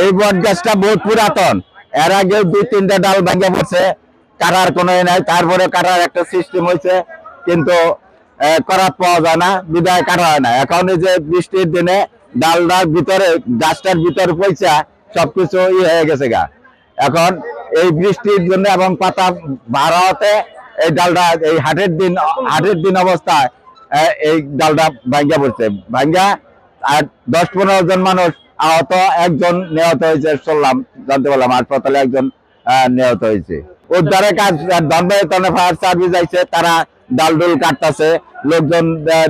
এই বট গাছটা বহুত পুরাতন, এর আগে 2-3টা ডাল ভাঙে পড়ছে, কাটার কোনো নাই। তারপরে কাটার একটা সিস্টেম হয়েছে, কিন্তু করাত পাওয়া যায় না, বিদায় কাটা হয় না। এখন এই যে বৃষ্টির দিনে ডালটার ভিতরে, গাছটার ভিতরে পয়সা সবকিছু হয়ে গেছে গা। এখন এই বৃষ্টির জন্য এবং পাতা ভাড়া হতে এই ডালটা এই হাটের দিন অবস্থায় এই ডালটা ভাঙ্গা পড়ছে। ভাঙ্গা আর 10-15 জন মানুষ আহত, একজন নিহত হয়েছে শুনলাম, জানতে পারলাম হাসপাতালে একজন নিহত হয়েছে। উদ্ধারের কাজ ধনবাড়ি ফায়ার সার্ভিস আইছে, তারা ডাল কাটতেছে, লোকজন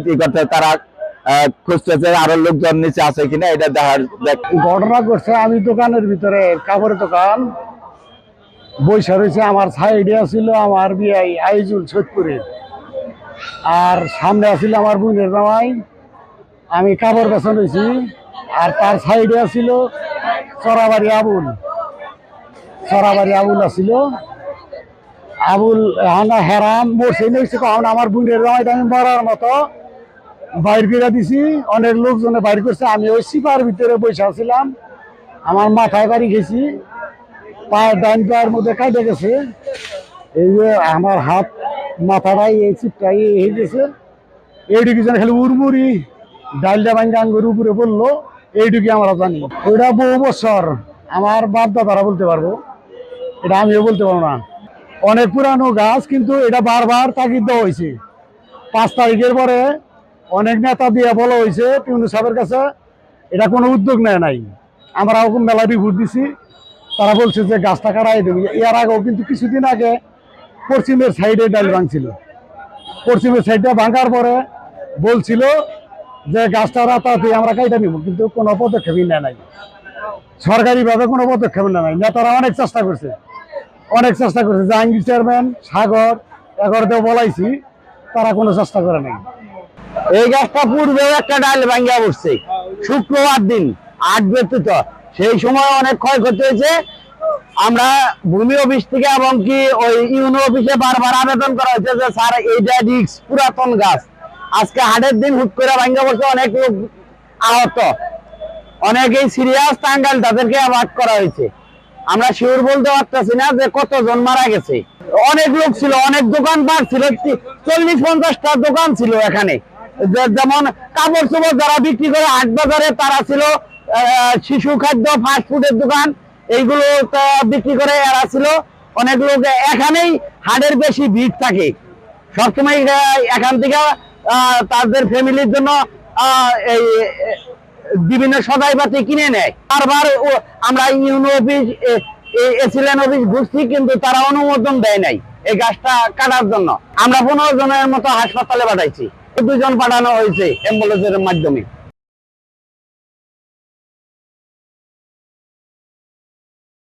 কি করছে, তারা খুঁজতেছে আরো লোকজন নিচে আছে কিনা এটা দেখার। ঘটনা ঘটছে, আমি দোকানের ভিতরে কাপড়ের দোকান বৈশা রয়েছে, আমার সাইডে ছিল আমার বিআই আইজুল সৈদপুরের, আর সামনে আছিল আমার বোনের জামাই। আমি কাপড় বেচা রয়েছি, আর তার সাইডে আছিল চরাবাড়ি আবুল আছিল। আবুল হেরাম মরছে নিয়েছে, কারণ আমার বোনের জামাইটা আমি মরার মতো বাইর করে দিছি, অনেক লোকজনে বাইর করছে। আমি ওই সিপার ভিতরে বসে ছিলাম, আমার মাথায় বাড়ি গেছি, পায়ের ডাইন পায়ের মধ্যে কাটে গেছে। এই যে আমার হাত মাথাটাই এই চিপটাই হয়ে গেছে। এইটুকু যেন খালি উড়মুড়ি ডাইলটা ভাঙ্গা আঙ্গুর উপরে পড়লো, এইটুকু আমরা জানি। ওইটা বহু বছর আমার বাপ দাদারা বলতে পারবো, এটা আমিও বলতে পারবো না। অনেক পুরানো গাছ, কিন্তু এটা বারবার তাগিদ দেওয়া হয়েছে। 5 তারিখের পরে অনেক নেতা দিয়ে বলা হয়েছে পিউনু সাহেবের কাছে, এটা কোনো উদ্যোগ নেয় নাই। আমরা ওরকম মেলা রিপোর্ট দিছি, তারা বলছে যে গাছটা কাটাই দেবে। এর আগেও কিন্তু কিছুদিন আগে পশ্চিমের সাইডে ডাল ভাঙছিল, পশ্চিমের সাইডটা ভাঙার পরে বলছিল যে গাছটা রাতারাতি আমরা কাইটা নিব, কিন্তু কোনো পদক্ষেপই নেয় নাই, সরকারিভাবে কোনো পদক্ষেপ নেয় নাই। নেতারা অনেক চেষ্টা করছে, জাহাঙ্গীর চেয়ারম্যান, সাগর, এগারোতেও বলাইছি, তারা কোনো চেষ্টা করে নাই। এই গাছটা পূর্বেও একটা ডাল ভাঙ্গা পড়ছে শুক্রবার দিন 8 ব্যতীত, সেই সময় অনেক ক্ষয়ক্ষতি হয়েছে। আমরা ভূমি অফিস থেকে এবং কি ওই ইউনো অফিসে বারবার আবেদন করা হয়েছে যে স্যার এইটা রিস্ক, পুরাতন গাছ, আজকে হাটের দিন হুট করে ভাঙ্গা পড়ছে, অনেক লোক আহত, অনেকেই সিরিয়াস টাঙ্গাইল, তাদেরকে অ্যাওয়ার্ড করা হয়েছে। আমরা শিওর বলতে পারতেছি না যে কতজন মারা গেছে। অনেক লোক ছিল, অনেক দোকানপাট ছিল, 40-50টা দোকান ছিল এখানে। যেমন কাপড় চোপড় যারা বিক্রি করে হাট বাজারে, তারা ছিল শিশু খাদ্য, ফাস্টফুডের দোকান, এইগুলো বিক্রি করে এরা ছিল। অনেক লোক এখানেই হাটের বেশি ভিড় থাকে, সবসময় এখান থেকে তাদের ফ্যামিলির জন্য এই বিভিন্ন সদাইপাতি কিনে নেয়। বারবার আমরা ইউনো অফিস, এসিলেন অফিস ঘুরছি, কিন্তু তারা অনুমোদন দেয় নাই এই গাছটা কাটার জন্য। আমরা 15 জনের মতো হাসপাতালে পাঠাইছি, 2 জন পাঠানো হয়েছে অ্যাম্বুলেন্সের মাধ্যমে।